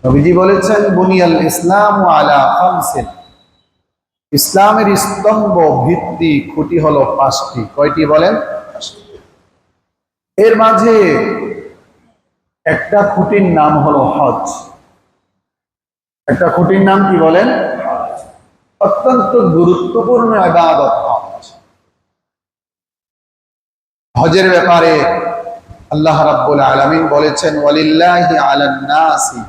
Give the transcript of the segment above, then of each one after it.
নবীজি বলেছেন বুনিয়াল ইসলাম আলা খামসিন, ইসলামের স্তম্ভ ভিত্তি খুঁটি হলো পাঁচটি। কয়টি বলেন? এর মাঝে একটা খুঁটির নাম হলো হজ। একটা খুঁটির নাম কি বলেন? অত্যন্ত গুরুত্বপূর্ণ ইবাদত হজ। হজের ব্যাপারে আল্লাহ রাব্বুল আলামিন বলেছেন ওয়ালিল্লাহি আলান নাসি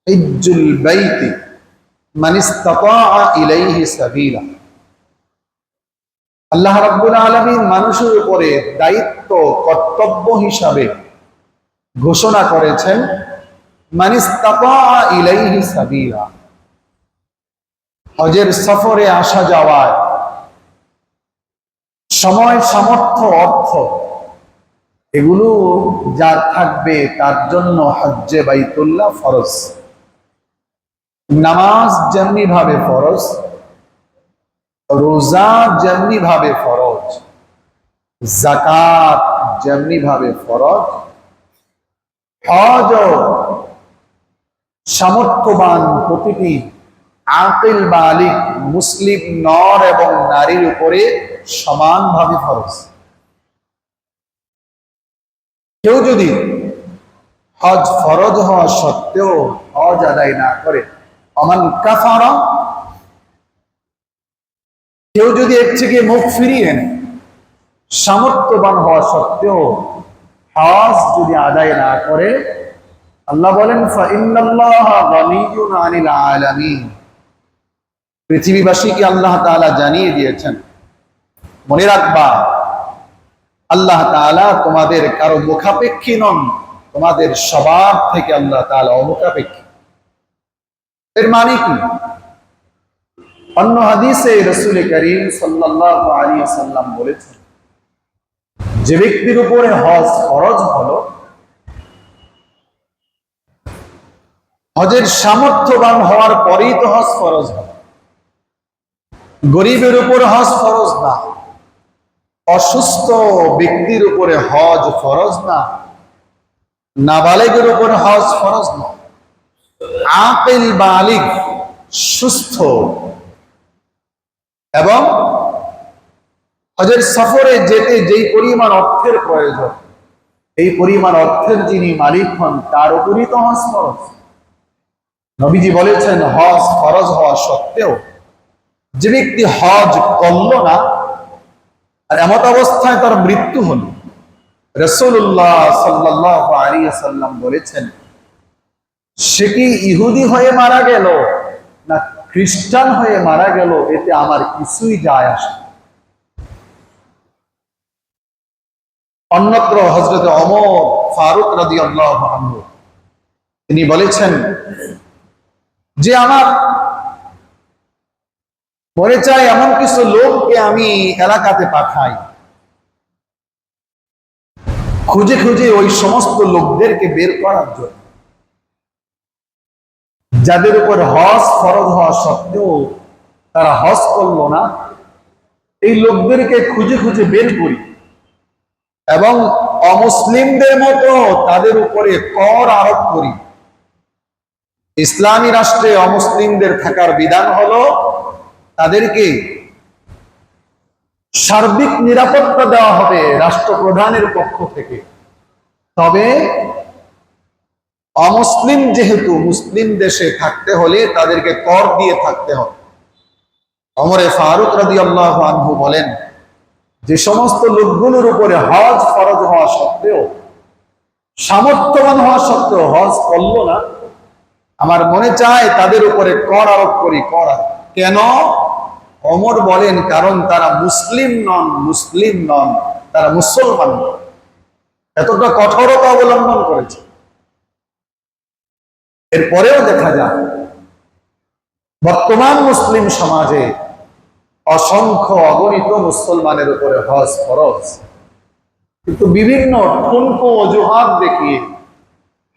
হিজ্জুল বাইতি মান ইসতাতাআ ইলাইহি সাবিলা। আল্লাহ রাব্বুল আলামিন মানুষের উপরে দায়িত্ব কর্তব্য হিসাবে ঘোষণা করেছেন মান ইসতাতাআ ইলাইহি সাবিলা। হজের সফরে আসা যাওয়ায় সময়, সামর্থ্য, অর্থ এগুলো যার থাকবে তার জন্য হজ্জে বাইতুল্লাহ ফরজ। নামাজ যেমনি ভাবে ফরজ, রোজা যেমনি ভাবে ফরজ, যাকাত যেমনি ভাবে ফরজ, হজ সামর্থ্যবান প্রতিটি আকিল বালিগ মুসলিম নর এবং নারীর উপরে সমানভাবে ফরজ। কেউ যদি হজ ফরজ হওয়া সত্ত্বেও হজ আদায় না করে, আমান কাফারা, কেউ যদি এর থেকে মুখ ফিরিয়ে নেয়, সামর্থ্যবান হওয়া সত্ত্বেও হজ যদি আদায় না করে, আল্লাহ বলেন ফাইন্নাল্লাহা গানিয়্যুন আনিল আলামিন। পৃথিবীবাসীকে আল্লাহ তাআলা জানিয়ে দিয়েছেন, মনে রাখবা আল্লাহ তাআলা তোমাদের কারো মুখাপেক্ষী নন, তোমাদের স্বভাব থেকে আল্লাহ তাআলা অমুখাপেক্ষী। এর মানে কি? অন্য হাদিসে রাসূল করিম সাল্লাল্লাহু আলাইহি ওয়াসাল্লাম বলেছেন, যে ব্যক্তির উপরে হজ ফরজ হলো, হজের সামর্থ্যবান হওয়ার পরেই তো হজ ফরজ হয়। গরিবের উপর হজ ফরজ না, অসুস্থ ব্যক্তির উপরে হজ ফরজ না, নাবালিগের উপর হজ ফরজ না। আকিল বালিগ সুস্থ এবং হজের সফরে যেতে যেই পরিমাণ অর্থের প্রয়োজন, এই পরিমাণ অর্থের যিনি মালিক হন তার উপরই তো হজ ফরজ। নবীজি বলেছেন হজ ফরজ হওয়া সত্ত্বেও যে ব্যক্তি হজ করল না আর এমত অবস্থায় তার মৃত্যু হল, রাসূলুল্লাহ সাল্লাল্লাহু আলাইহি ওয়াসাল্লাম বলেছেন সে কি ইহুদি হয়ে মারা গেল না খ্রিস্টান হয়ে মারা গেল, এতে আমার কিছুই যায় আসে না। অন্যত্র হযরত ওমর ফারুক রাদিয়াল্লাহু আনহু তিনি বলেছেন যে আমার মনে চাই এমন কিছু লোককে আমি এলাকাতে পাঠাই, খুঁজে খুঁজে ওই সমস্ত লোকদেরকে বের করার জন্য যাদের উপর হজ ফরজ হওয়া সত্ত্বেও তারা হজ করলো না। এই লোকদেরকে খুঁজে খুঁজে বের করি এবং অমুসলিমদের মতো তাদের উপরে কর আরোপ করি। ইসলামী রাষ্ট্রে অমুসলিমদের থাকার বিধান হলো তাদেরকে সার্বিক নিরাপত্তা দেওয়া হবে রাষ্ট্রপ্রধানের পক্ষ থেকে। তবে অমুসলিম যেহেতু মুসলিম দেশে থাকতে হলে তাদেরকে কর দিয়ে থাকতে হবে। ওমরে ফারুক রাদিয়াল্লাহু আনহু বলেন, যে সমস্ত লোকগুলোর উপরে হজ ফরজ হওয়া সত্ত্বেও, সামর্থ্যবান হওয়া সত্ত্বেও হজ করলো না, আমার মনে চায় তাদের উপরে কর আরোপ করি। কর কেন? ওমর বলেন কারণ তারা মুসলিম নন, মুসলিম নন, তারা মুসলমান নন। এতটা কঠোরতা অবলম্বন করেছে। এরপরেও দেখা যায় বর্তমান মুসলিম সমাজে অসংখ্য অগণিত মুসলমানের উপরে হজ ফরজ, কিন্তু বিভিন্ন ঠুনকো অজুহাত দেখিয়ে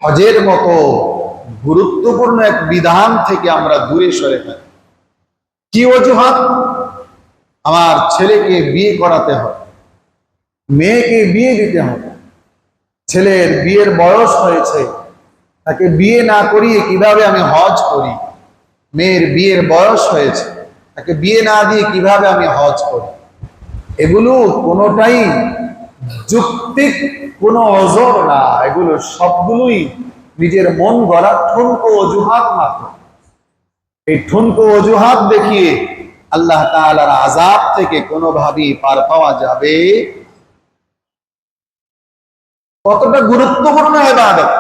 হজের মতো গুরুত্বপূর্ণ এক বিধান থেকে আমরা দূরে সরে থাকি। কি অজুহাত? আমার ছেলেকে বিয়ে করাতে হবে, মেয়েকে বিয়ে দিতে হবে, ছেলের বিয়ের বয়স হয়েছে, তাকে বিয়ে না করিয়ে কিভাবে আমি হজ করি, মেয়ের বিয়ের বয়স হয়েছে, তাকে বিয়ে না দিয়ে কিভাবে আমি হজ করি, এগুলো কোনোটাই যৌক্তিক কোনো ওজোর না। এগুলো সবগুলোই নিজের মন গড়া ঠুনকো অজুহাত মাত্র। এই ঠুনকো অজুহাত দেখিয়ে আল্লাহ তাআলার আযাব থেকে কোনোভাবেই পার পাওয়া যাবে। কতটা গুরুত্বপূর্ণ ইবাদত,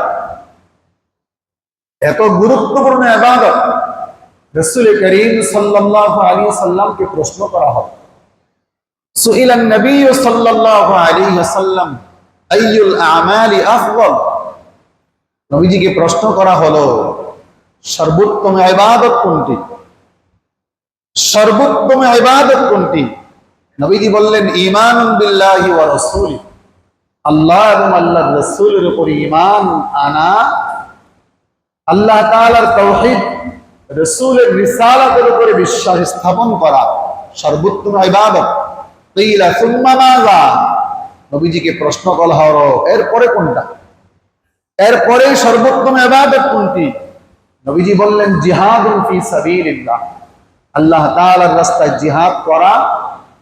এত গুরুত্বপূর্ণ ইবাদত। রাসূল করিম সাল্লাল্লাহু আলাইহি ওয়াসাল্লামকে প্রশ্ন করা হয়, সুইলান নবী সাল্লাল্লাহু আলাইহি ওয়াসাল্লাম আইয়ুল আমালি আফদল। নবীজিকে প্রশ্ন করা হলো সর্বোত্তম ইবাদত কোনটি, সর্বোত্তম ইবাদত কোনটি? নবীজি বললেন ঈমানুন বিল্লাহি ওয়া রাসূলি, আল্লাহ এবং আল্লাহর রাসূলের উপর ঈমান আনা, আল্লাহ তাআলার তাওহীদ, রাসূলের রিসালাতের উপরে বিশ্বাস স্থাপন করা সর্বোত্তম ইবাদত। কিলা সুম্মা মাযা, নবীজিকে প্রশ্ন করা হলো এরপরে কোনটা, এরপরে সর্বোত্তম ইবাদত কোনটি? নবীজি বললেন জিহাদুন ফি সাবিলিল্লাহ, আল্লাহ তাআলার রাস্তায় জিহাদ করা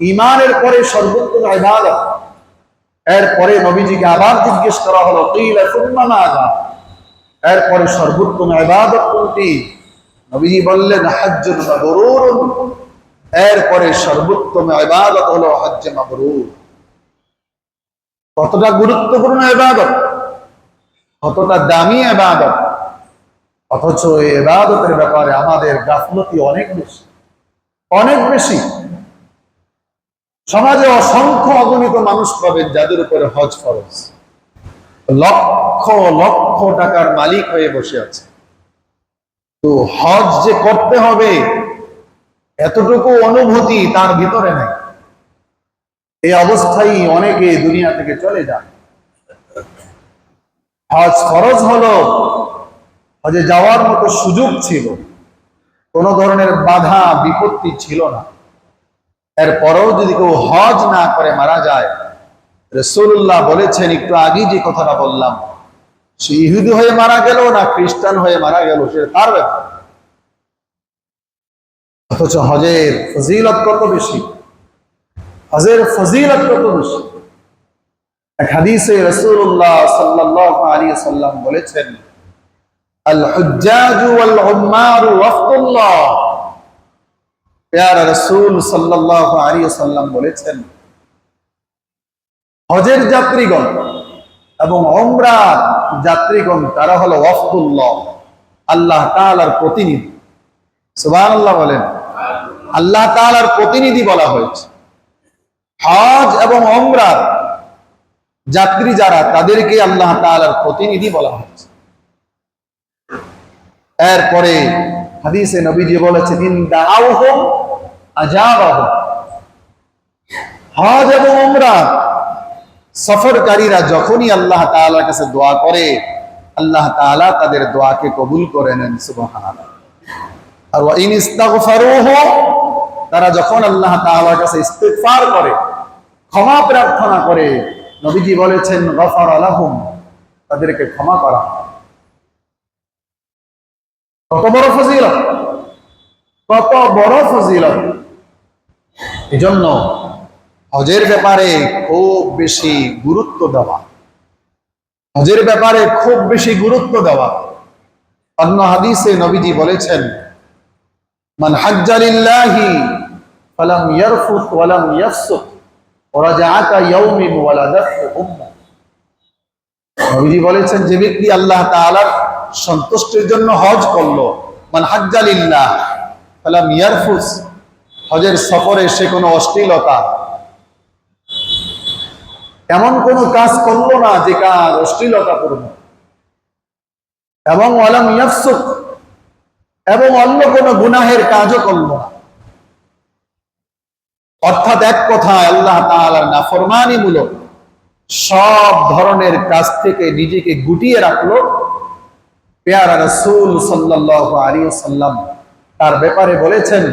ঈমানের পরে সর্বোত্তম ইবাদত। এরপরে নবীজিকে আবার জিজ্ঞেস করা হলো কিলা সুম্মা মাযা, এরপরে সর্বোত্তম ইবাদত কোনটি? নবীজি বললেন হজ্জুন মাবরুর, এরপরে সর্বোত্তম ইবাদত হলো হজ্জে মাবরুর। কতটা গুরুত্বপূর্ণ ইবাদত, কতটা দামি ইবাদত, অথচ এই ইবাদতের ব্যাপারে আমাদের গাফলতি অনেক বেশি, অনেক বেশি। সমাজে অসংখ্য অগণিত মানুষ পাবেন যাদের উপরে হজ ফরজ, লক্ষ লক্ষ টাকার মালিক হয়ে বসে আছে, তো হজ যে করতে হবে এতটুকু অনুভূতি তার ভিতরে নেই। এই অবস্থায় অনেকে দুনিয়া থেকে চলে যায়। হজ ফরজ হলো, হজে যাওয়ার মতো সুযোগ ছিল, কোন ধরনের বাধা বিপত্তি ছিল না, এরপরেও যদি কেউ হজ না করে মারা যায়, রাসূলুল্লাহ বলেছেন একটু আগে যে কথাটা বললাম, সে ইহুদি হয়ে মারা গেল না খ্রিস্টান হয়ে মারা গেল সে তার ব্যাপার। অথচ হজের ফজিলত কত বেশি, হজের ফজিলত কত বেশি। এক হাদিসে রাসূলুল্লাহ সাল্লাল্লাহু আলাইহি ওয়াসাল্লাম বলেছেন আল হুজ্জাজু ওয়াল উম্মারু ওয়াফদুল্লাহ। প্যারা রাসূল সাল্লাল্লাহু আলাইহি ওয়াসাল্লাম বলেছেন হজের যাত্রীগণ এবং উমরার যাত্রীগণ তারা হলো ওয়াফদুল্লাহ, আল্লাহ তাআলার প্রতিনিধি। সুবহানাল্লাহ বলেন, আল্লাহ তাআলার প্রতিনিধি বলা হয়েছে। হজ এবং উমরার যাত্রী যারা তাদেরকে আল্লাহ তাআলার প্রতিনিধি বলা হয়েছে। এরপরে হাদিসে নবীজি বলেছেন ইন দাআউহুম আজাবাহুম, হজ এবং উমরা সফরকারীরা যখনই আল্লাহ তাআলার কাছে দোয়া করে আল্লাহ তাআলা তাদের দোয়াকে কবুল করে নেন। সুবহানাল্লাহ। আর ওয়া ইন ইস্তাগফারুহু, তারা যখন আল্লাহ তাআলার কাছে ইস্তিগফার করে, ক্ষমা প্রার্থনা করে, নবীজি বলেছেন গফারা লাহুম, তাদেরকে ক্ষমা করা। কত বড় ফজিলত, কত বড় ফজিলত। এজন্য হজের ব্যাপারে খুব বেশি গুরুত্ব দেওয়া, হজের ব্যাপারে খুব বেশি গুরুত্ব দেওয়া। অন্য হাদিসে নবীজি বলেছেন মান হাজ্জা লিল্লাহি ফালাম ইয়ারফুত ওয়ালাম ইয়াফসুক ওয়ারাজাআকা ইয়াউমিন ওয়ালাদাতহু উম্মু। নবীজি বলেছেন যে ব্যক্তি আল্লাহ তাআলার সন্তুষ্টির জন্য হজ করলো, মান হাজ্জা লিল্লাহ ফালাম ইয়ারফুস, হজের সফরে সে কোনো অশ্লীলতা এমন কোন কাজ করলো না যে কাজ অশ্লীলতাপূর্ণ, এবং ওয়ালাম ইয়াফসুক, এবং অন্য কোন গুনাহের কাজও করলো না। অর্থাৎ এক কথায় আল্লাহ তাআলার নাফরমানিমূলক সব ধরনের কাজ থেকে নিজেকে গুটিয়ে রাখলো। পেয়ারা রাসূল সাল্লাল্লাহু আলাইহি ওয়াসাল্লাম তার ব্যাপারে বলেছেন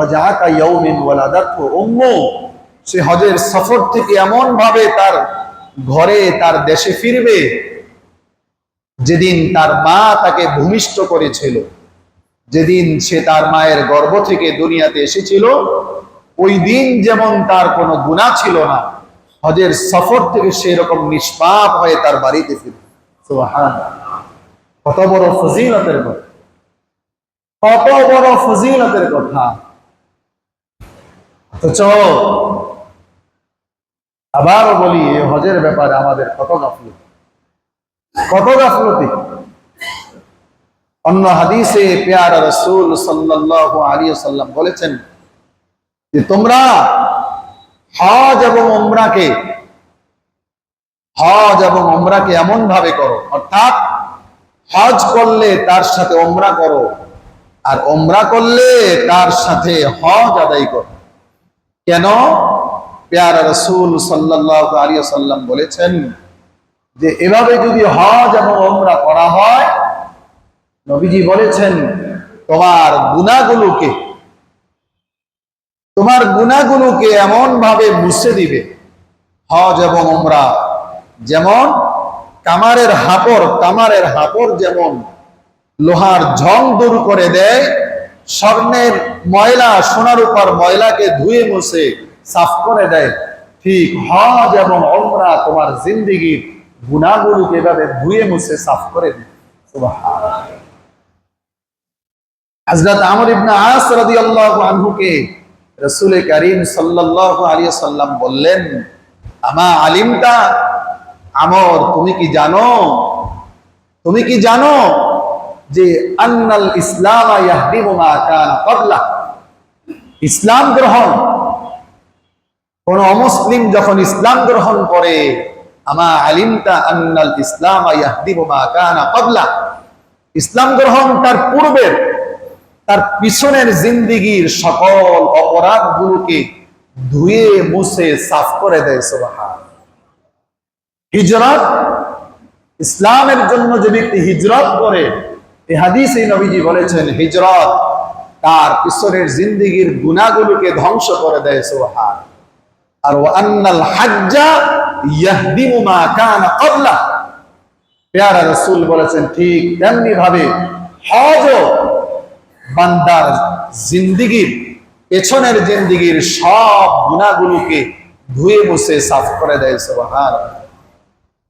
রাজাআকা ইয়াউমিন ওয়ালাদাতহু উম্মু, সে হজের সফর থেকে এমন ভাবে তার ঘরে তার দেশে ফিরবে যেদিন তার মা তাকে ভূমিষ্ঠ করেছিল, যেদিন সে তার মায়ের গর্ভ থেকে দুনিয়াতে এসেছিল, ওই দিন যেমন তার কোনো গুনাহ ছিল না, হজের সফর থেকে সেরকম নিষ্পাপ হয়ে তার বাড়িতে ফিরে। সুবহানাল্লাহ, কত বড় ফজিলতের কথা, কত বড় ফজিলতের কথা। অথচ আবারও বলি, এই হজের ব্যাপারে আমাদের কত গাফলতি, কত গাফলতি। অন্য হাদিসে পেয়ারা রাসূল সাল্লাল্লাহু আলাইহি ওয়াসাল্লাম বলেছেন যে তোমরা হজ এবং উমরাকে এমন ভাবে করো, অর্থাৎ হজ করলে তার সাথে উমরা করো, আর উমরা করলে তার সাথে হজ আদায় করো। কেন? পেয়ারা রাসূল সাল্লাল্লাহু আলাইহি ওয়াসাল্লাম বলেছেন যে এভাবে যদি হজ এবং উমরা করা হয়, নবীজি বলেছেন তোমার গুনাহগুলোকে এমন ভাবে মুছে দিবে। হজ এবং উমরা যেমন কামারের হাপড় যেমন লোহার ঝং দূর করে দেয়, স্বর্ণের ময়লা সোনার উপর ময়লাকে ধুয়ে মুছে সাফ করে দেয়, ঠিক হজ এবং উমরা তোমার জিন্দেগীর গুনাহগুলোকে এভাবে ধুয়ে মুছে সাফ করে দেয়। সুবহানাল্লাহ। হযরত আমর ইবনে আস রাদিয়াল্লাহু আনহুকে রাসূল কারীম সাল্লাল্লাহু আলাইহি ওয়াসাল্লাম বললেন, আমা আলিমতা, আমর তুমি কি জানো যে আন্নাল ইসলাম ইয়াহদিমু মা কানা ক্বাবলা, ইসলাম গ্রহণ, কোন অমুসলিম যখন ইসলাম গ্রহণ করে, আমা আলিমতা আন্নাল ইসলাম ইয়াহদিমু মা কানা ক্বাবলা, ইসলাম গ্রহণ তার পূর্বের, তার পিছনের জিন্দেগীর সকল অপরাধগুলোকে ধুয়ে মুছে সাফ করে দেয়। সুবহানাল্লাহ। হিজরত, ইসলামের জন্য যে ব্যক্তি হিজরত করে, এই হাদিসে নবীজি বলেছেন হিজরত তার পিছনের জিন্দেগীর গুনাহগুলোকে ধ্বংস করে দেয়। সুবহানাল্লাহ। আর ওয়া আন্নাল হাজ্জা ইয়াহদিমু মা কানা ক্বাবলা, প্যারা রাসূল বলেছেন ঠিক তেমনি ভাবে হজও বান্দার জিন্দেগীর পেছনের জিন্দেগীর সব গুনাহগুলোকে ধুয়ে মুছে সাফ করে দেয়। সুবহানাল্লাহ।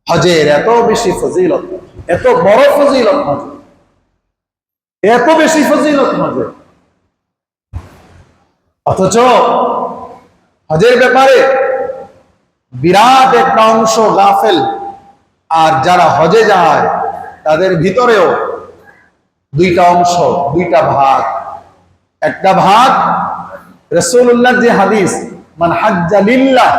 হজের এত বেশি ফজিলত, এত বড় ফজিলত হজে, এত বেশি ফজিলত হজে, অথচ হজের ব্যাপারে বিরাট একটা অংশ গাফেল। আর যারা হজে যায় তাদের ভিতরেও দুইটা অংশ, দুইটা ভাগ। একটা ভাগ রাসূলুল্লাহর যে হাদিস, মান হাজ্জা লিল্লাহ,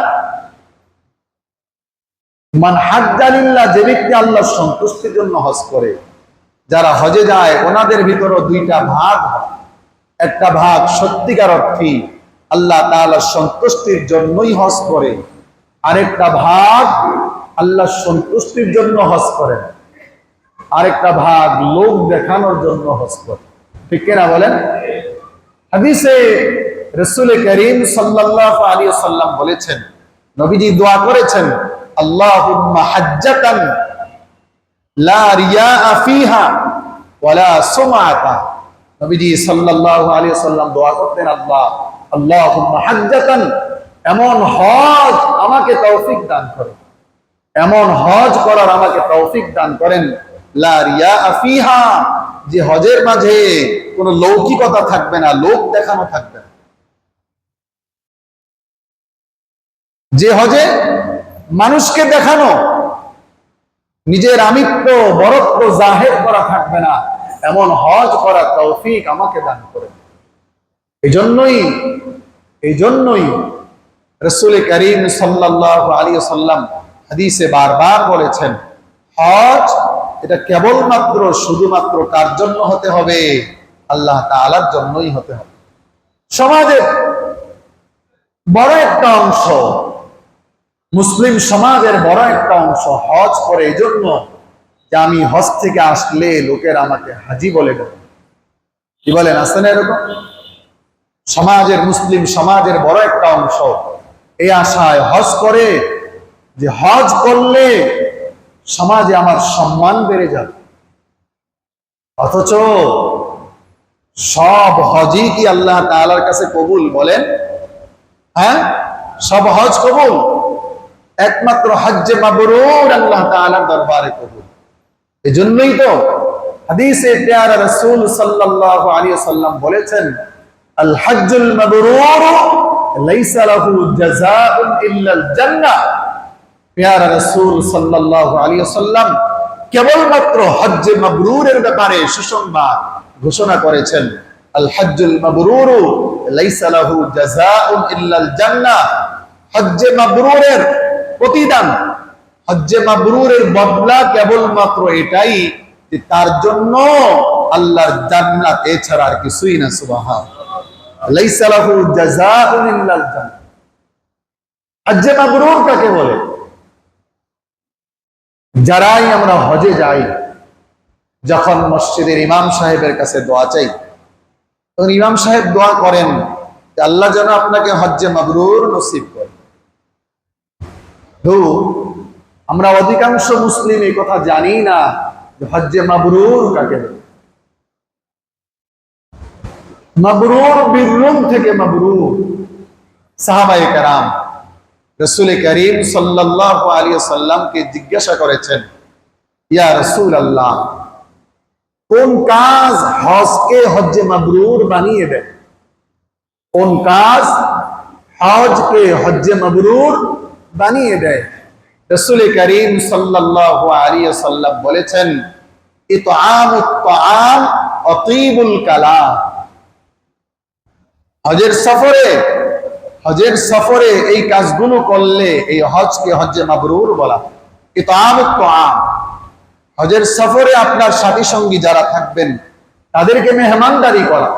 যে ব্যক্তি আল্লাহর সন্তুষ্টির জন্য হজ করে, যারা হজে যায় ওনাদের ভিতরেও দুইটা ভাগ হয়। একটা ভাগ সত্যিকার অর্থে আল্লাহ তাআলার সন্তুষ্টির জন্যই হজ করে, আরেকটা ভাগ আল্লাহর সন্তুষ্টির জন্য হজ করে, আরেকটা ভাগ লোক দেখানোর জন্য হজ করে। ঠিক কিনা বলেন? হাদিসে রাসূল কারীম সাল্লাল্লাহু আলাইহি ওয়াসাল্লাম বলেছেন, নবীজি দোয়া করেছেন, আল্লাহুম্মা হাজ্জাতান লা রিয়াআ ফিহা ওয়ালা সুমআতা। নবীজি সাল্লাল্লাহু আলাইহি ওয়াসাল্লাম দোয়া করতেন, আল্লাহুম্মা হাজ্জাতান, এমন হজ আমাকে তৌফিক দান করেন, এমন হজ করার আমাকে তৌফিক দান করেন, লা রিয়াআ ফিহা, যে হজের মাঝে কোনো লৌকিকতা থাকবে না, লোক দেখানো থাকবে না, যে হজে মানুষকে দেখানো, নিজের আমিত্ব বরত্ব জাহের করা থাকবে না, এমন হজ করার তৌফিক আমাকে দান করেন। এই জন্যই রাসূল কারীম সাল্লাল্লাহু আলাইহি ওয়াসাল্লাম হাদিসে বারবার বলেছেন, হজ এটা কেবলমাত্র শুধুমাত্র কার জন্য হতে হবে? আল্লাহ তাআলার জন্যই হতে হবে। সমাজের বড় একটা অংশ, মুসলিম সমাজের বড় একটা অংশ হজ করে এই জন্য যে আমি হজ থেকে আসলে লোকের আমাকে হাজি বলে দেবে। কি বলেন, আছে না এরকম? সমাজের, মুসলিম সমাজের বড় একটা অংশ এই আশায় হজ করে যে হজ করলে সমাজে আমার সম্মান বেড়ে যাবে। অথচ সব হজই কি আল্লাহ তাআলার কাছে কবুল বলেন? হ্যাঁ, সব হজ কবুল? একমাত্র হজ্জে মাবরুর আল্লাহ তাআলার দরবারে কবুল। এজন্যই তো হাদিসে প্যারা রাসূল সাল্লাল্লাহু আলাইহি ওয়াসাল্লাম বলেছেন, আল হজ্জুল মাবরুর লাইসা লাহু জাযাউন ইল্লাল জান্নাহ। প্যারা রাসূল সাল্লাল্লাহু আলাইহি ওয়াসাল্লাম কেবলমাত্র হজ্জে মাবরুরের ব্যাপারে সুসংবাদ ঘোষণা করেছেন, আল হজ্জুল মাবরুর লাইসা লাহু জাযাউন ইল্লাল জান্নাহ। হজ্জে মাবরুরের প্রতিদান, হজ্জে মাবরুরের বদলা কেবলমাত্র এটাই যে তার জন্য আল্লাহর জান্নাত, এছাড়া আর কিছুই না। সুবহানাল্লাহ, লাইসা লাহু জাযাউন ইল্লাল জান্নাহ। হজ্জে মাবরুর কাকে বলে? যারাই আমরা হজে যাই, যখন মসজিদের ইমাম সাহেবের কাছে দোয়া চাই, তখন ইমাম সাহেব দোয়া করেন যে আল্লাহ যেন আপনাকে হজ্জে মাবরুর নসিব করে। তো আমরা অধিকাংশ মুসলিম এই কথা জানি না যে হজ্জে মাবরুর কাকে বলে। মাবরুর বিররুম থেকে মাবরুর। সাহাবায়ে কেরাম রাসূল করিম সাল্লাল্লাহু আলাইহি ওয়াসাল্লামকে জিজ্ঞাসা করেছেন, ইয়া রাসূলুল্লাহ, কোন কাজ হজকে হজ্জে মাবরুর বানিয়ে দেয়? কোন কাজ হজকে হজ্জে মাবরুর বানিয়ে দেয়? রাসূল করিম সাল্লাল্লাহু আলাইহি ওয়াসাল্লাম বলেছেন, ইতআমুত তাআম ওয়া তিবুল কালাম। হজের সফরে এই কাজগুলো করলে এই হজকে হজ্জে মাবরুর বলা। ইতআমুত তাআম, হজের সফরে আপনার সাথী সঙ্গী যারা থাকবেন তাদেরকে মেহমানদারি করা,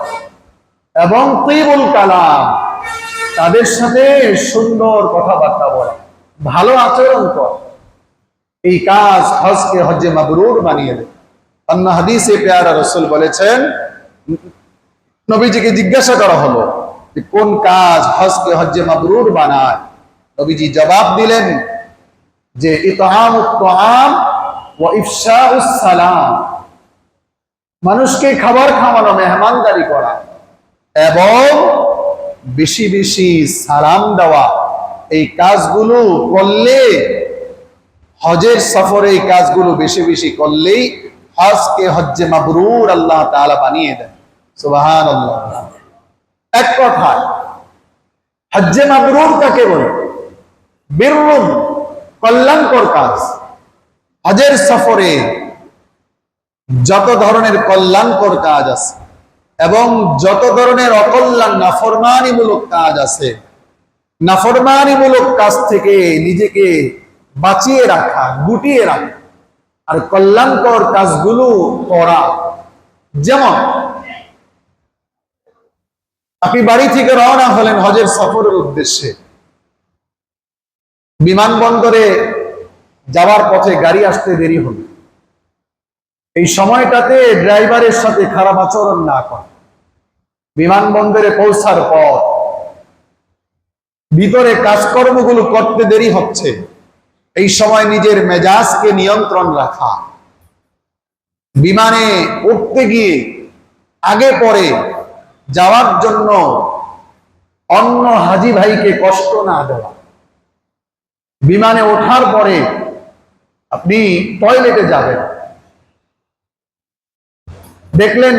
এবং তিবুল কালাম, তাদের সাথে সুন্দর কথাবার্তা বলা, ভালো আচরণ করা। এই কাজ হজকে হজ্জে মাবরুর বানিয়ে দেয়। অন্য হাদিসে প্যারা রাসূল বলেছেন, নবীজিকে জিজ্ঞাসা করা হলো যে কোন কাজ হজকে হজ্জে মাবরুর বানায়? নবীজি জবাব দিলেন যে ইতআমুত তাআম ওয়া ইফশাউস সালাম, মানুষকে খাবার খাওয়ানো, মেহমানদারি করা এবং বেশি বেশি সালাম দেওয়া। এই কাজগুলো করলে, হজের সফরে এই কাজগুলো বেশি বেশি করলেই হজকে হজ্জে মাবরুর আল্লাহ তাআলা বানিয়ে দেন। সুবহানাল্লাহ। এক কথায় হজ্জে মাবরুর কাকে বলে? বিররুম, কল্যাণকর কাজ। হজের সফরে যত ধরনের কল্যাণকর কাজ আছে এবং যত ধরনের অকল্যাণ নাফরমানিমূলক কাজ আছে, নাফরমানিমূলক কাজ থেকে নিজেকে বাঁচিয়ে রাখা, গুটিয়ে রাখা আর কল্যাণকর কাজগুলো করা। যেমন আপনি বাড়ি থেকে রওনা হলেন হজের সফরের উদ্দেশ্যে, বিমানবন্দরে যাওয়ার পথে গাড়ি আসতে দেরি হল। এই সময়টাতে ড্রাইভারের সাথে খারাপ আচরণ না করা। বিমানবন্দরে পৌঁছার পর ভিতরে কাজকর্মগুলো করতে দেরি হচ্ছে, এই সময় নিজের মেজাজকে নিয়ন্ত্রণ রাখা। বিমানে উঠতে গিয়ে আগে পরে যাওয়ার জন্য অন্য হাজি ভাইকে কষ্ট না দেওয়া। বিমানে ওঠার পরে আপনি টয়লেটে যাবেন, দেখলেন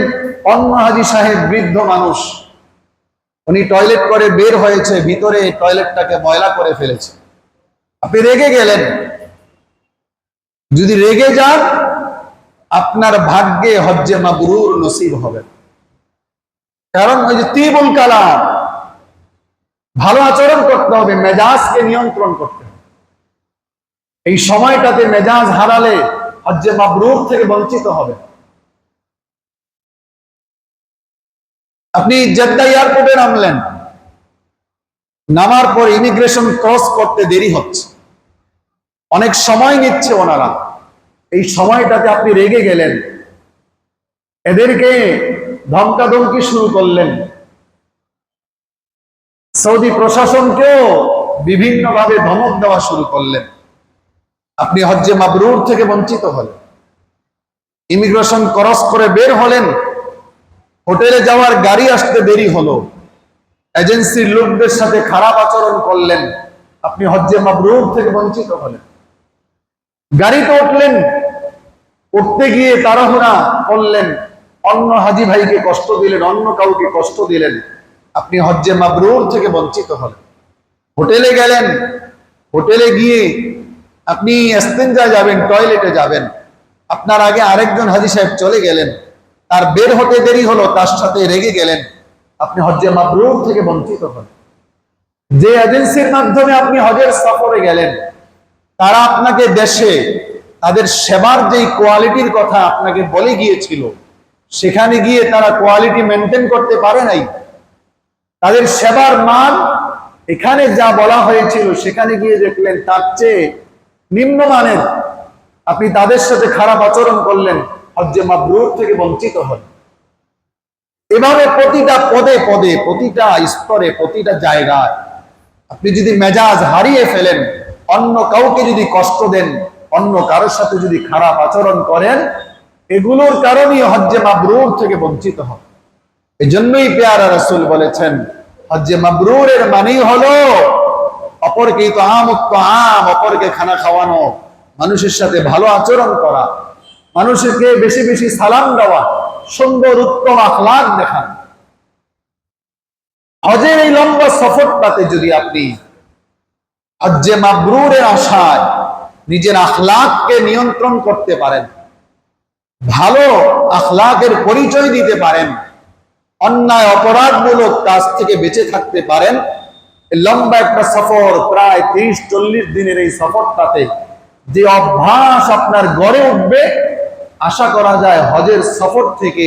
অন্য হাজি সাহেব বৃদ্ধ মানুষ, উনি টয়লেট করে বের হয়েছে, ভিতরে টয়লেটটাকে ময়লা করে ফেলেছে। আপনি রেগে গেলেন। যদি রেগে যান, আপনার ভাগ্যে হজ্জে মাবরুর নসিব হবে। কারণ ওই যে তিবুল কালাম, ভালো আচরণ করতে হবে, মেজাজকে নিয়ন্ত্রণ করতে হবে। এই সময়টাতে মেজাজ হারালে হজ্জে মাবরুর থেকে বঞ্চিত হবে। আপনি জেদ্দা এয়ারপোর্টে নামলেন, নামার পর ইমিগ্রেশন ক্রস করতে দেরি হচ্ছে, অনেক সময় নিচ্ছে ওনারা। এই সময়টাতে আপনি রেগে গেলেন, এদেরকে ধমকাধমকি শুরু করলেন, সৌদি প্রশাসনকেও বিভিন্নভাবে ধমক দেওয়া শুরু করলেন। আপনি হজ্জে মাবরুর থেকে বঞ্চিত হলেন। ইমিগ্রেশন ক্রস করে বের হলেন, হোটেলে যাওয়ার গাড়ি আসতে দেরি হলো, এজেন্সির লোকদের সাথে খারাপ আচরণ করলেন, আপনি হজ্জে মাবরুর থেকে বঞ্চিত হলেন। গাড়িতে উঠলেন, উঠতে গিয়ে তাড়াহুড়া করলেন, অন্য হাজি ভাইকে কষ্ট দিলেন, অন্য কাউকে কষ্ট দিলেন, আপনি হজ্জে মাবরুর থেকে বঞ্চিত হলেন। হোটেলে গেলেন, হোটেলে গিয়ে আপনি ইস্তেঞ্জা যাবেন, টয়লেটে যাবেন, আপনার আগে আরেকজন হাজি সাহেব চলে গেলেন, তার বের হতে দেরি হলো, তার সাথে রেগে গেলেন, আপনি হজ্জে মাবরুর থেকে বঞ্চিত হলেন। যে এজেন্সির মাধ্যমে আপনি হজের সফরে গেলেন, তারা আপনাকে দেশে তাদের সেবার যেই কোয়ালিটির কথা আপনাকে বলে গিয়েছিল, সেখানে গিয়ে তারা কোয়ালিটি মেনটেন করতে পারে নাই। তাদের সেবার মান এখানে যা বলা হয়েছিল সেখানে গিয়ে দেখলেন তার চেয়ে নিম্নমানের, আপনি তাদের সাথে খারাপ আচরণ করলেন, হজ্জে মাবরুর থেকে বঞ্চিত হন। এভাবে প্রতিটা পদে পদে, প্রতিটা স্তরে, প্রতিটা জায়গায় আপনি যদি মেজাজ হারিয়ে ফেলেন, অন্য কাউকে যদি কষ্ট দেন, অন্য কারোর সাথে যদি খারাপ আচরণ করেন, এগুলোর কারণেই হজ্জে মাবরুর থেকে বঞ্চিত হন। এজন্যই পেয়ারা রাসূল বলেছেন, হজ্জে মাবরুরের মানেই হলো অপরকে অপরকে খানা খাওয়ানো, মানুষের সাথে ভালো আচরণ করা, মানুষকে বেশি বেশি সালাম দেওয়া, সুন্দর উত্তম আখলাক দেখান। হজের এই লম্বা সফরটাতে যদি আপনি হজ্জে মাবরুরের আশায় নিজের আখলাককে নিয়ন্ত্রণ করতে পারেন, ভালো আখলাকের পরিচয় দিতে পারেন, অন্যায় অপরাধমূলক কাজ থেকে বেঁচে থাকতে পারেন, লম্বা একটা সফর, প্রায় 30-40 দিনের এই সফরটাতে যে অভ্যাস আপনার গড়ে উঠবে, আশা করা যায় হজের সফর থেকে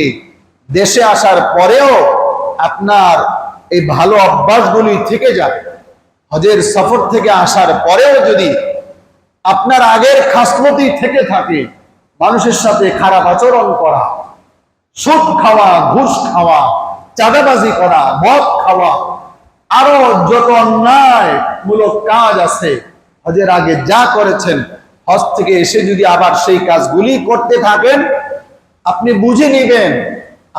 দেশে আসার পরেও আপনার এই ভালো অভ্যাসগুলি থেকে যাবে। হজের সফর থেকে আসার পরেও যদি আপনার আগের খাসলতি থেকে থাকে, মানুষের সাথে খারাপ আচরণ করা, সুদ খাওয়া, ঘুষ খাওয়া, চাঁদাবাজি করা, মদ খাওয়া, আরো যত অন্যায় মূলক কাজ আছে, হজের আগে যা করেছেন, হজ থেকে এসে যদি আবার সেই কাজগুলি করতে থাকেন, আপনি বুঝে নেবেন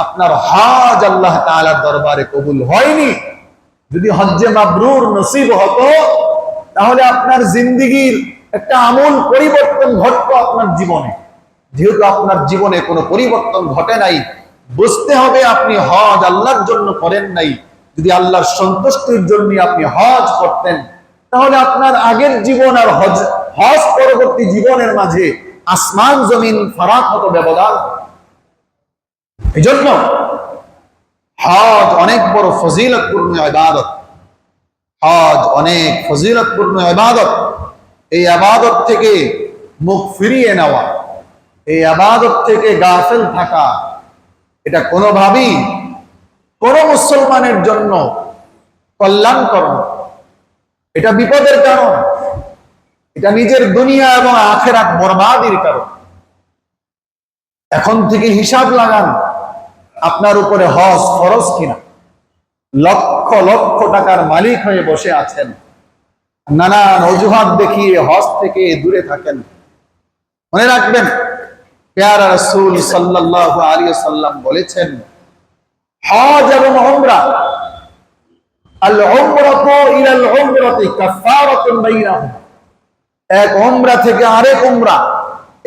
আপনার হজ আল্লাহ তাআলার দরবারে কবুল হয়নি। যদি হজ্জে মাবরুর নসিব হতো, তাহলে আপনার জিন্দেগির একটা আমূল পরিবর্তন ঘটতো আপনার জীবনে। যেহেতু আপনার জীবনে কোনো পরিবর্তন ঘটে নাই, বুঝতে হবে আপনি হজ আল্লাহর জন্য করেন নাই। যদি আল্লাহর সন্তুষ্টির জন্য আপনি হজ করতেন, তাহলে আপনার আগের জীবন আর হজ পরবর্তী জীবনের মাঝে আসমান জমিন ফারাক হতো, ব্যবধান। এই জন্য হজ অনেক বড় ফজিলতপূর্ণ ইবাদত। হজ অনেক ফজিলতপূর্ণ ইবাদত। এই ইবাদত থেকে মুখ ফিরিয়ে নেওয়া, এই ইবাদত থেকে গাফিল থাকা, এটা কোনোভাবেই কোন মুসলমানের জন্য কল্যাণকর নয়। এটা বিপদের কারণ, এটা নিজের দুনিয়া এবং আখিরাত বরবাদের কারণ। এখন থেকে হিসাব লাগান আপনার উপরে হজ ফরজ কিনা। লক্ষ লক্ষ টাকার মালিক হয়ে বসে আছেন, নানান অজুহাত দেখিয়ে হজ থেকে দূরে থাকেন। মনে রাখবেন, পেয়ারা রাসূল সাল্লাল্লাহু আলাইহি ওয়াসাল্লাম বলেছেন, হজ এবং উমরা, আল উমরাতু ইলাল উমরাতি কাফারাতুন বাইনাহুম। এক উমরা থেকে আরেক উমরা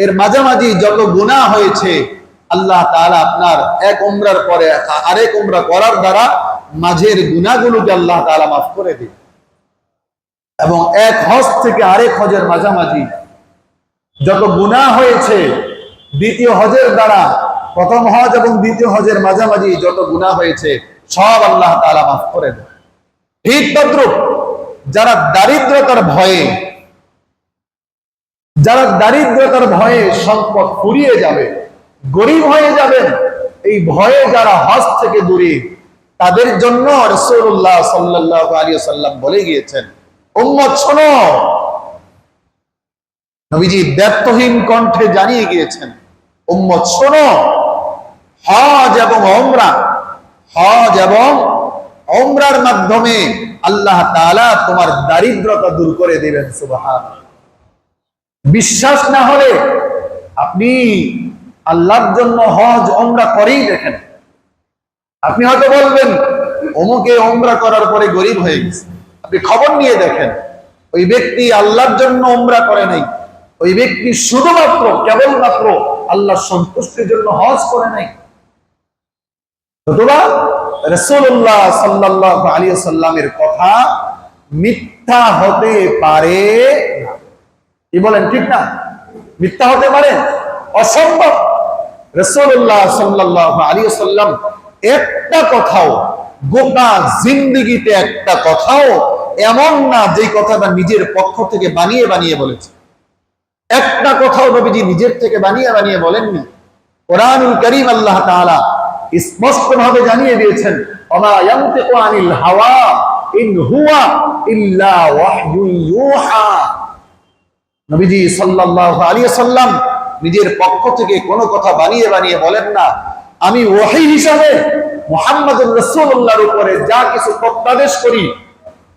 এর মাঝামাঝি যত গুনাহ হয়েছে, আল্লাহ তাআলা আপনার এক উমরার পরে আরেক উমরা করার দ্বারা মাঝের গুনাহগুলোকে আল্লাহ তাআলা মাফ করে দেন। এবং এক হজ থেকে আরেক হজের মাঝামাঝি যত গুনাহ হয়েছে, দ্বিতীয় হজের দ্বারা প্রথম হজ এবং দ্বিতীয় হজের মাঝামাঝি যত গুনাহ হয়েছে, সব আল্লাহ তাআলা মাফ করে দেন। ঠিক তদ্রূপ যারা দারিদ্রতার ভয়ে সম্পদ ফুরিয়ে যাবে, গরিব হয়ে যাবেন, এই ভয়ে যারা হজ থেকে দূরে, তাদের জন্য রাসূলুল্লাহ সাল্লাল্লাহু আলাইহি ওয়াসাল্লাম বলে গিয়েছেন, উম্মত শোনো, নবীজি ব্যর্থহীন কণ্ঠে জানিয়ে গিয়েছেন, উম্মত শোনো, হজ এবং উমরার মাধ্যমে আল্লাহ তাআলা তোমার দারিদ্রতা দূর করে দিবেন। সুবহানাল্লাহ। বিশ্বাস না হলে আপনি আল্লাহর জন্য হজ ওমরা করেই দেখেন। আপনি হয়তো বলবেন অমুকে ওমরা করার পরে গরিব হয়ে গেছে। আপনি খবর নিয়ে দেখেন, ওই ব্যক্তি আল্লাহর জন্য ওমরা করে নাই, ওই ব্যক্তি শুধুমাত্র কেবলমাত্র আল্লাহর সন্তুষ্টির জন্য হজ করে নাই। নতুবা রাসূলুল্লাহ সাল্লাল্লাহু আলাইহি ওয়াসাল্লামের কথা মিথ্যা হতে পারে না। কি বলেন, ঠিক না? মিথ্যা হতে পারে? অসম্ভব। রাসূলুল্লাহ সাল্লাল্লাহু আলাইহি ওয়াসাল্লাম একটা কথাও, গোটা জিন্দেগিতে একটা কথাও এমন না যে কথাটা নিজের পক্ষ থেকে বানিয়ে বানিয়ে বলেছে। একটা কথাও নবীজি নিজের থেকে বানিয়ে বানিয়ে বলেননি। কোরআনুল কারীম আল্লাহ তাআলা স্পষ্টভাবে জানিয়ে দিয়েছেন, ওমা ইয়ানতিকু আনিল হাওয়া ইন হুয়া ইল্লা ওয়াহয়ুন ইউহা। নবীজি সাল্লাল্লাহু আলাইহি ওয়াসাল্লাম নিজের পক্ষ থেকে কোনো কথা বানিয়ে বানিয়ে বলেন না। আমি ওহী হিসাবে মুহাম্মদুর রাসূলুল্লাহর উপরে যা কিছু প্রত্যাদেশ করি,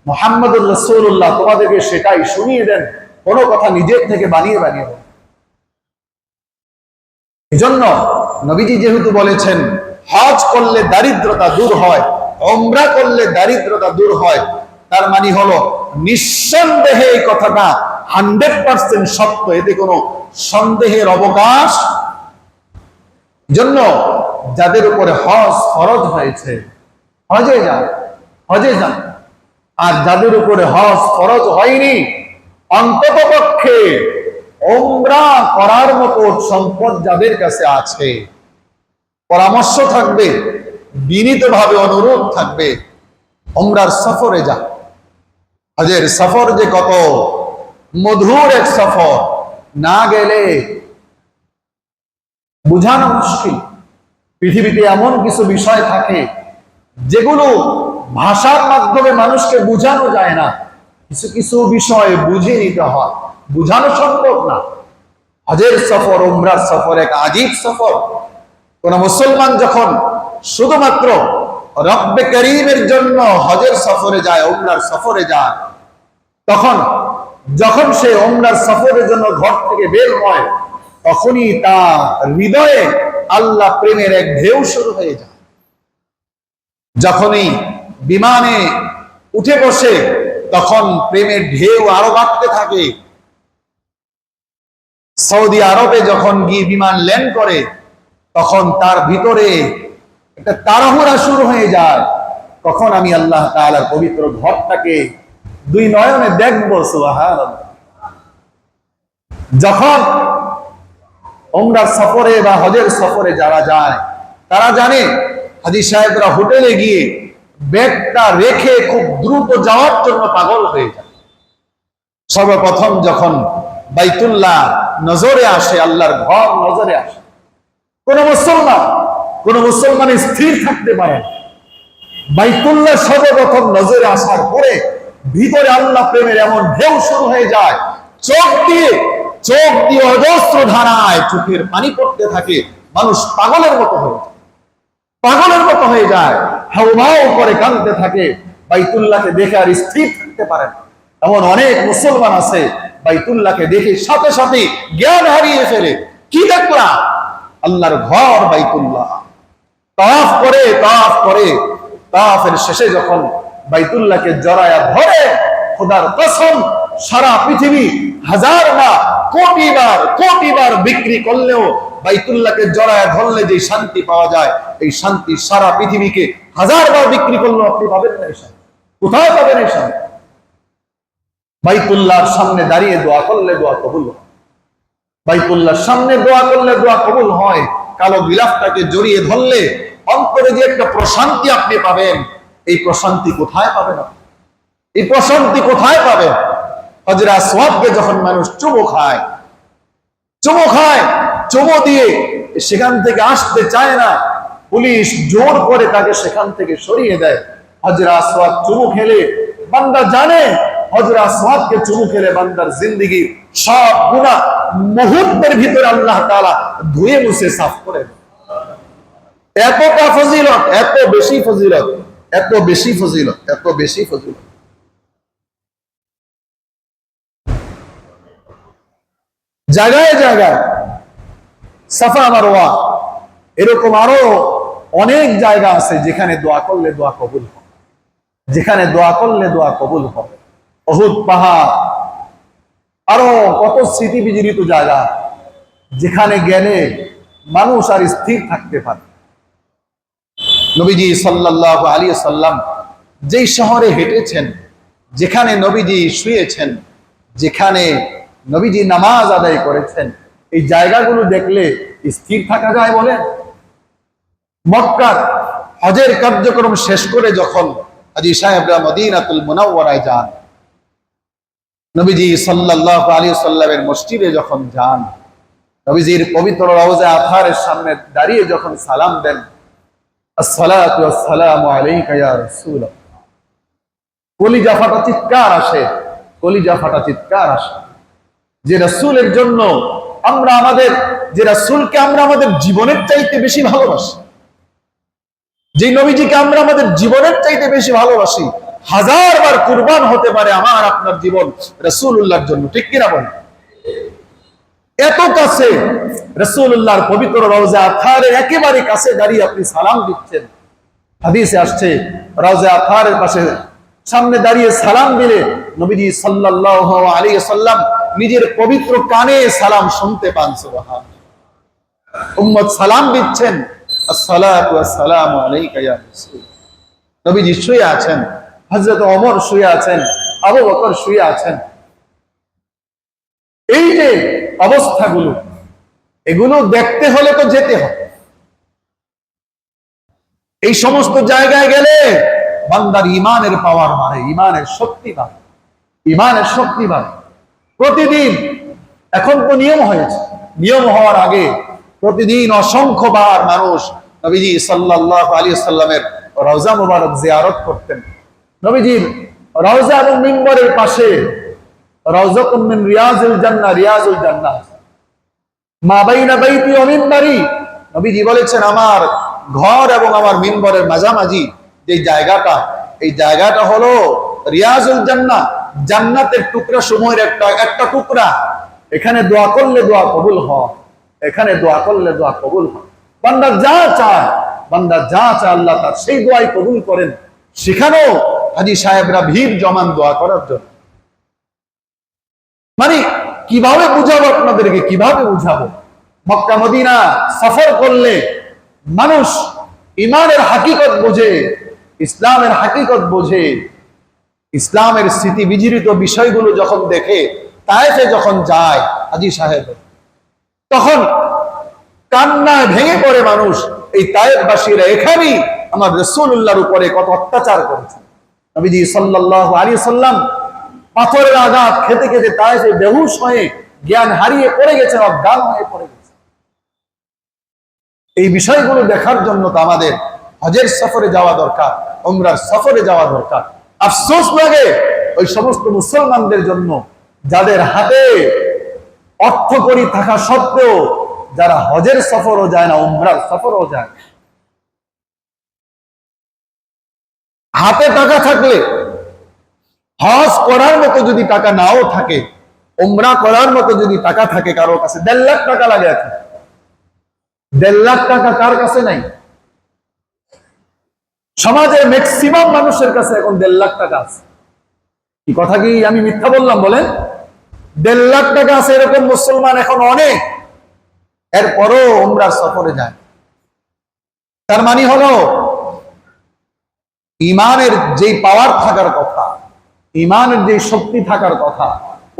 মুহাম্মদুর রাসূলুল্লাহ তোমাদেরকে সেটাই শুনিয়ে দেন, কোনো কথা নিজের থেকে বানিয়ে বানিয়ে দেন। এজন্য নবীজি যেহেতু বলেছেন হজ করলে দারিদ্রতা দূর হয়, ওমরা করলে দারিদ্রতা দূর হয়, তার মানে হলো নিঃসন্দেহে এই কথাটা 100% সত্য, এতে কোনো সন্দেহের অবকাশ। জন্য যাদের উপরে হজ ফরজ হয়েছে হজে যান, হজে যান। আর যাদের উপরে হজ ফরজ হয়নি, অন্ততপক্ষে ওমরা করার মতো সম্পদ যাদের কাছে আছে, পরামর্শ থাকবে, বিনীতভাবে অনুরোধ থাকবে, ওমরার সফরে যান। হজের সফর যে কত মধুর এক সফর, না গেলে বুঝানো মুশকিল। পৃথিবীতে এমন কিছু বিষয় থাকে যেগুলো ভাষার মাধ্যমে মানুষকে বুঝানো যায় না, কিছু কিছু বিষয় বুঝে নিতে হয়, বুঝানো সম্ভব না। হজের সফর, উমরার সফর এক আজীব সফর। কোন মুসলমান যখন শুধুমাত্র রব্বে করিমের জন্য হজের সফরে যায়, উমরার সফরে যায়, তখন যখন সে উমরার সফরের জন্য ঘর থেকে বের হয়, তখনই তার হৃদয়ে আল্লাহ প্রেমের এক ঢেউ শুরু হয়ে যায়। যখনই বিমানে উঠে বসে, তখন প্রেমের ঢেউ আরো বাড়তে থাকে। সৌদি আরবে যখন গিয়ে বিমান ল্যান্ড করে, তখন তার ভিতরে একটা তাড়াহুড়া শুরু হয়ে যায়, কখন আমি আল্লাহ তাআলার পবিত্র ঘরটাকে দুই নয়নে দেখবো। সুবহানাল্লাহ। যখন উমরার সফরে বা হজের সফরে যারা যায়, তারা জানে হাজী সাহেবরা হোটেলে গিয়ে ব্যাগটা রেখে খুব দ্রুত যাওয়ার জন্য পাগল হয়ে যায়। সর্বপ্রথম যখন বাইতুল্লাহ নজরে আসে, আল্লাহর ঘর নজরে আসে, কোন মুসলমান স্থির থাকতে পারে। বাইতুল্লাহ সর্বপ্রথম নজরে আসার পরে ভিতরে আল্লাহ প্রেমের এমন ঢেউ শুরু হয়ে যায়, চোখ দিয়ে অজস্র ধারায় চোখের পানি পড়তে থাকে। মানুষ পাগলের মতো হয়ে যায়, হাউমাউ করে কাঁদতে থাকে। বাইতুল্লাহকে দেখে আর স্থির থাকতে পারে না। এমন অনেক মুসলমান আছে বাইতুল্লাহকে দেখে সাথে সাথে জ্ঞান হারিয়ে ফেলে। কি দেখলাম? আল্লাহর ঘর বাইতুল্লাহ। তাওয়াফ করে তাওয়াফের শেষে যখন বাইতুল্লাহকে জড়ায়া ধরে, খোদার কসম সারা পৃথিবী হাজার না কোটি বার বিক্রি করলেও বাইতুল্লাহকে জড়ায়া ধরলে যে শান্তি পাওয়া যায়, এই শান্তি সারা পৃথিবীকে হাজার বার বিক্রি করলেও আপনি পাবেন না। এই শান্তি কোথায় পাবেন? এই শান্তি বাইতুল্লাহর সামনে দাঁড়িয়ে দোয়া করলে দোয়া কবুল হয়। বাইতুল্লাহর সামনে দোয়া করলে দোয়া কবুল হয়। কালো গিলাফটাকে জড়িয়ে ধরলে অন্তরে যে একটা প্রশান্তি আপনি পাবেন, এই প্রশান্তি কোথায় পাবেন? এই প্রশান্তি কোথায় পাবেন? হজরে আসওয়াদকে যখন মানুষ চুমো খায়, চুমো দিয়ে সেখান থেকে আসতে চায় না, পুলিশ জোর করে তাকে সেখান থেকে সরিয়ে দেয়। হজরে আসওয়াদ চুমো খেলে বান্দা জানে, হজরে আসওয়াদকে চুমো খেলে বান্দার জিন্দেগি সব গুনাহ মুহূর্তের ভিতরে আল্লাহ তাআলা ধুয়ে মুছে সাফ করে দেয়। এতটা ফজিলত, এত বেশি ফজিলত। জায়গায় জায়গায় সাফা মারওয়া, এরকম আরো অনেক জায়গা আছে যেখানে দোয়া করলে দোয়া কবুল হবে, যেখানে দোয়া করলে দোয়া কবুল হবে। উহুদ পাহাড়, আরো কত স্মৃতি বিজড়িত জায়গা যেখানে গেলে মানুষ আর স্থির থাকতে পারে। নবীজি সাল্লাল্লাহু আলাইহি সাল্লাম যেই শহরে হেঁটেছেন, যেখানে নবীজি শুয়েছেন, যেখানে নবীজি নামাজ আদায় করেছেন, এই জায়গাগুলো দেখলে স্থির থাকা যায় বলে? মক্কার হজের কার্যক্রম শেষ করে যখন হাজী সাহেবরা মদিনাতুল মুনাওয়ারায় যান, নবীজি সাল্লাল্লাহু আলাইহি সাল্লামের মসজিদে যখন যান, নবীজির পবিত্র রওজা আতহারের সামনে দাঁড়িয়ে যখন সালাম দেন, আসসালাতু ওয়াসসালামু আলাইকা ইয়া রাসূলুল্লাহ, কলিজা ফাটা চিৎকার আসে, কলিজা ফাটা চিৎকার আসে যে রাসূলের জন্য আমরা আমাদের, যে রাসূলকে আমরা আমাদের জীবনের চাইতে বেশি ভালোবাসি, যে নবীজিকে আমরা আমাদের জীবনের চাইতে বেশি ভালোবাসি, হাজারবার কুরবান হতে পারে আমার আপনার জীবন রাসূলুল্লাহর জন্য, ঠিক কিনা বলেন? এত কাছে রাসূলুল্লাহর পবিত্র রওজা আতহারের একেবারে কাছে দাঁড়িয়ে আপনি সালাম দিচ্ছেন। হাদিসে আসছে রওজা আতহারের পাশে সামনে দাঁড়িয়ে সালাম দিলে নবীজি সাল্লাল্লাহু আলাইহি সাল্লাম নিজের পবিত্র কানে সালাম শুনতে পান। সুবহানাল্লাহ। উম্মত সালাম দিচ্ছেন, আসসালাতু ওয়াসসালামু আলাইকা ইয়া রাসূল। নবীজি শুয়ে আছেন, হযরত ওমর শুয়ে আছেন, আবু বকর শুয়ে আছেন। এই যে অবস্থাগুলো, এগুলো দেখতে হলে তো যেতে হবে। এই সমস্ত জায়গায় গেলে বান্দার ইমানের পাওয়ার বাড়ে, ইমানের শক্তি বাড়ে, ইমানের শক্তি বাড়ে। প্রতিদিন, এখন তো নিয়ম হয়েছে, নিয়ম হওয়ার আগে প্রতিদিন অসংখ্যবার মানুষ নবীজি সাল্লাল্লাহু আলাইহি সাল্লামের রওজা মুবারক জিয়ারত করতেন। নবীজির রওজা এবং মিম্বরের পাশে রাউযাতুম মিন রিয়াজিল জান্নাহ, রিয়াজুল জান্নাহ, মা বাইনা বাইতি ওয়া মিম্বরি, নবীজি বলেছেন আমার ঘর এবং আমার মিম্বরের মাঝামাঝি যে জায়গাটা, এই জায়গাটা হলো রিয়াজুল জান্নাহ, জান্নাতের টুকরা সমূহের একটা টুকরা। এখানে দোয়া করলে দোয়া কবুল হয়, এখানে দোয়া করলে দোয়া কবুল হয়। বান্দা যা চায়, বান্দা যা চায় আল্লাহ তার সেই দোয়াই কবুল করেন। সেখানেও হাজী সাহেবরা ভিড় জমান দোয়া করার জন্য। মানে কিভাবে বুঝাবো আপনাদেরকে, কিভাবে বুঝাবো? মক্কা মদিনা সফর করলে মানুষ ইমানের হাকিকত বোঝে, ইসলামের হাকিকত বোঝে। ইসলামের স্মৃতি বিজড়িত বিষয়গুলো যখন দেখে, তায়েফে যখন যায় হাজী সাহেব, তখন কান্নায় ভেঙে পড়ে মানুষ। এই তায়েফবাসীরা এখানেই আমার রাসূলুল্লাহর উপরে কত অত্যাচার করেছে। নবীজি সাল্লাল্লাহু আলাইহি সাল্লাম পাথরের আঘাত খেতে খেতে তায়েফে বেহুশ হয়ে জ্ঞান হারিয়ে পড়ে গেছে, অজ্ঞান হয়ে পড়ে গেছে। এই বিষয়গুলো দেখার জন্য তো আমাদের হজের সফরে যাওয়া দরকার, উমরার সফরে যাওয়া দরকার। আফসোস লাগে ওই সমস্ত মুসলমানদের জন্য যাদের হাতে অর্থকড়ি থাকা সত্ত্বেও যারা হজের সফরও যায় না, উমরার সফরও যায়। হাতে টাকা থাকলে, হজ করার মতো যদি টাকা নাও থাকে, উমরা করার মতো যদি টাকা থাকে কারো কাছে, 1.5 লাখ টাকা লাগে এখন। 1.5 লাখ টাকা কার কাছে নাই? সমাজের ম্যাক্সিমাম মানুষের কাছে এখন 1.5 লাখ টাকা আছে। কি কথা কি আমি মিথ্যা বললাম বলেন? 1.5 লাখ টাকা আছে এরকম মুসলমান এখন অনেক, এরপরও উমরার সফরে যায়। তার মানে হলো ইমানের যে পাওয়ার থাকার কথা, ইমানের যে শক্তি থাকার কথা,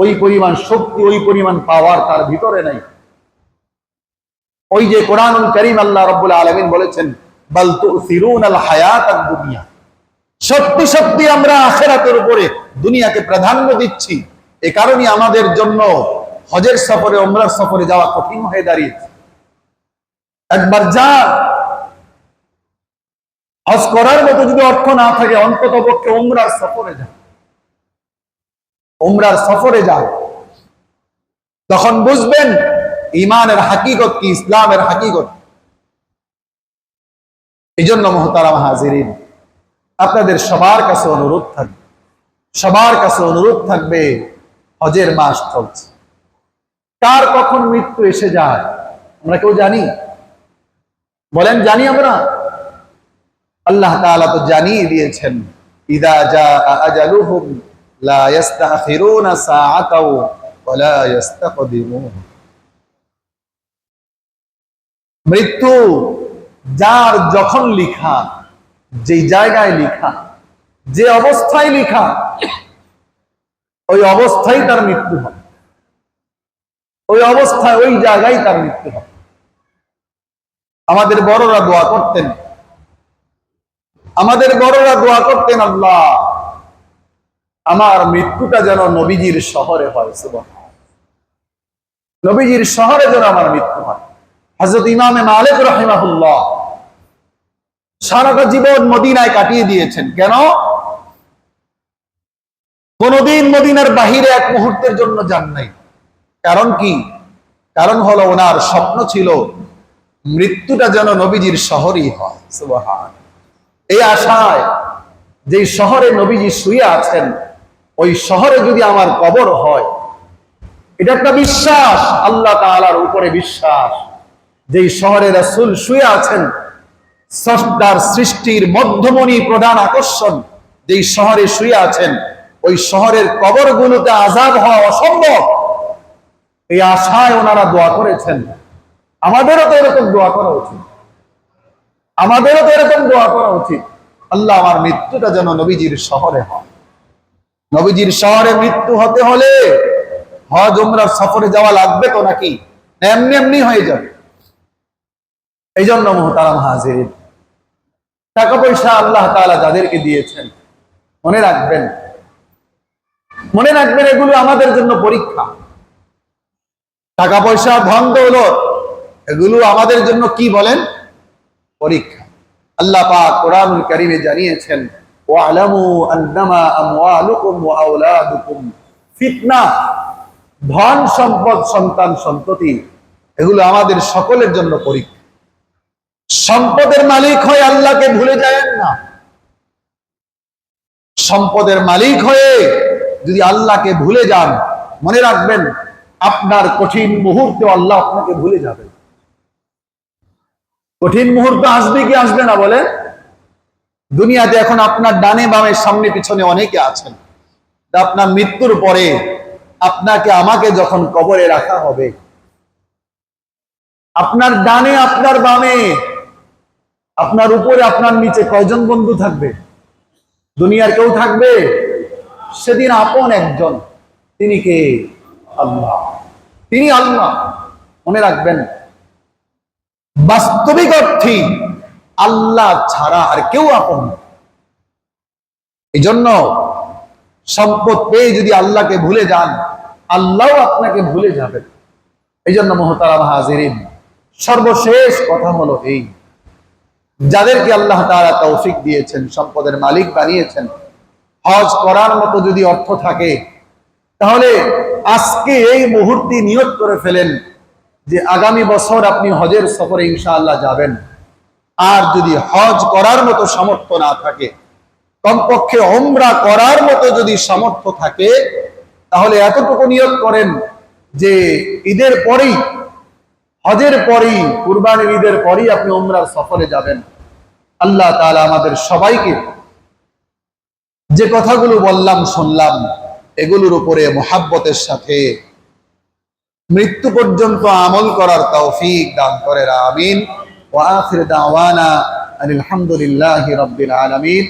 ওই পরিমাণ শক্তি, ওই পরিমাণ পাওয়ার তার ভিতরে নাই। ওই যে কোরআনুল কারীম আল্লাহ রাব্বুল আলামিন বলেছেন, বাল তুসিরুনাল হায়াতাদ দুনিয়া, সত্যি সত্যি আমরা আখিরাতের উপরে দুনিয়াকে প্রাধান্য দিচ্ছি। এই কারণে আমাদের জন্য হজের সফরে, উমরার সফরে যাওয়া কঠিন হয়ে দাঁড়িয়েছে। একবার যা হজ করার মতো যদি অর্থ না থাকে, অন্তত পক্ষে উমরার সফরে যান, উমরার সফরে যান, তখন বুঝবেন ইমানের হাকিকত কি, ইসলামের হাকিকত। এই জন্য মুহতারাম হাজিরিন, আপনাদের সবার কাছে অনুরোধ থাকবে, সবার কাছে অনুরোধ থাকবে, হজের মাস চলছে, কার কখন মৃত্যু এসে যায় আমরা কেউ জানি? বলেন, জানি আমরা? আল্লাহ তাআলা তো জানিয়ে দিয়েছেন, ইদা জাআ আজালুহুম লা ইস্তাখিরুনা সাআতাও ওয়া লা ইস্তাকদিমুন। মৃত্যু যার যখন লিখা, যে জায়গায় লিখা, যে অবস্থায় লিখা, ওই অবস্থায় তার মৃত্যু হবে, ওই অবস্থায় ওই জায়গায় তার মৃত্যু হবে। আমাদের বড়রা দোয়া করতেন, আল্লাহ আমার মৃত্যুটা যেন নবীজির শহরে হয়, সুবহানাল্লাহ, নবীজির শহরে যেন আমার মৃত্যু হয়। হযরত ইমামে মালিক রাহিমাহুল্লাহ সারাটা জীবন মদিনায় কাটিয়ে দিয়েছেন। কেন? কোনদিন মদিনার বাহিরে এক মুহূর্তের জন্য যান নাই। কারণ কি? কারণ হলো ওনার স্বপ্ন ছিল মৃত্যুটা যেন নবীজির শহরেই হয়, সুবহানাল্লাহ। এই আশায় যে শহরে নবীজি শুয়ে আছেন, ওই শহরে যদি আমার কবর হয়, এটা একটা বিশ্বাস, আল্লাহ তাআলার উপরে বিশ্বাস। যেই শহরে রাসূল শুয়ে আছেন, স্রষ্টার সৃষ্টির মধ্যমণি, প্রধান আকর্ষণ, যেই শহরে শুয়ে আছেন, ওই শহরের কবরগুলোতে আযাব হওয়া অসম্ভব। এই আশায় ওনারা দোয়া করেছেন। আমাদেরও তো এরকম দোয়া করা উচিত, আমাদেরও তো এরকম দোয়া করা উচিত, আল্লাহ আমার মৃত্যুটা যেন নবীজির শহরে হয়। নবীজির শহরে মৃত্যু হতে হলে হজ উমরার সফরে যাওয়া লাগবে তো নাকি? এমনি এমনি হয়ে যাবে? এই জন্য মুহতারাম হাজিরিন, টাকা পয়সা আল্লাহ তাআলা যাদেরকে দিয়েছেন, মনে রাখবেন, মনে রাখবেন, এগুলো আমাদের জন্য পরীক্ষা। টাকা পয়সা, ধন দৌলত, এগুলো আমাদের জন্য কি বলেন? পরীক্ষা। আল্লাহ পাক কোরআনুল কারীমে জানিয়েছেন, ওয়ালামু আন্নামা আমওয়ালুকুম ওয়া আওলাদুকুম ফিতনা। ধন সম্পদ, সন্তান সন্ততি, এগুলো আমাদের সকলের জন্য পরীক্ষা। সম্পদের মালিক হয়ে আল্লাহকে ভুলে যায়েন না। সম্পদের মালিক হয়ে যদি আল্লাহকে ভুলে যান, মনে রাখবেন আপনার কঠিন মুহূর্তে আল্লাহ আপনাকে ভুলে যাবে। কঠিন মুহূর্ত আসবে কি আসবে না বলে? দুনিয়াতে এখন আপনার ডানে বামে সামনে পিছনে অনেকে আছেন। আপনার মৃত্যুর পরে আপনাকে আমাকে যখন কবরে রাখা হবে, আপনার ডানে আপনার বামে, আপনার উপরে আপনার নিচে কয়জন বন্ধু থাকবে? দুনিয়ার কেউ থাকবে? সেদিন আপন একজন, তিনি কে? আল্লাহ। তিনি আল্লাহ। মনে রাখবেন, বাস্তবিক অর্থে আল্লাহ ছাড়া আর কেউ আপন না। এই জন্য সম্পদ পেয়ে যদি আল্লাহকে ভুলে যান, আল্লাহ আপনাকে ভুলে যাবেন। এই জন্য মুহতারাম হাজিরিন, সর্বশেষ কথা হলো এই, যাদেরকে আল্লাহ তাআলা তৌফিক দিয়েছেন, সম্পদের মালিক বানিয়েছেন, হজ করার মতো যদি অর্থ থাকে, তাহলে আজকে এই মুহূর্তে নিয়ত করে ফেলেন যে আগামী বছর আপনি হজের সফরে ইনশাআল্লাহ যাবেন। আর যদি হজ করার মতো সামর্থ্য না থাকে, কমপক্ষে উমরা করার মতো যদি সামর্থ্য থাকে, তাহলে এতটুকু নিয়ত করেন যে ঈদের পরেই, হজের পরেই, কুরবানির ঈদের পরেই আপনি উমরার সফরে যাবেন। আল্লাহ তাআলা আমাদের সবাইকে যে কথাগুলো বললাম শুনলাম, এগুলোর উপরে মুহাব্বতের সাথে মৃত্যু পর্যন্ত আমল করার তৌফিক দান করেন। আমিন। ওয়া আখির দাওয়ানা আলহামদুলিল্লাহি রাব্বিল আলামিন।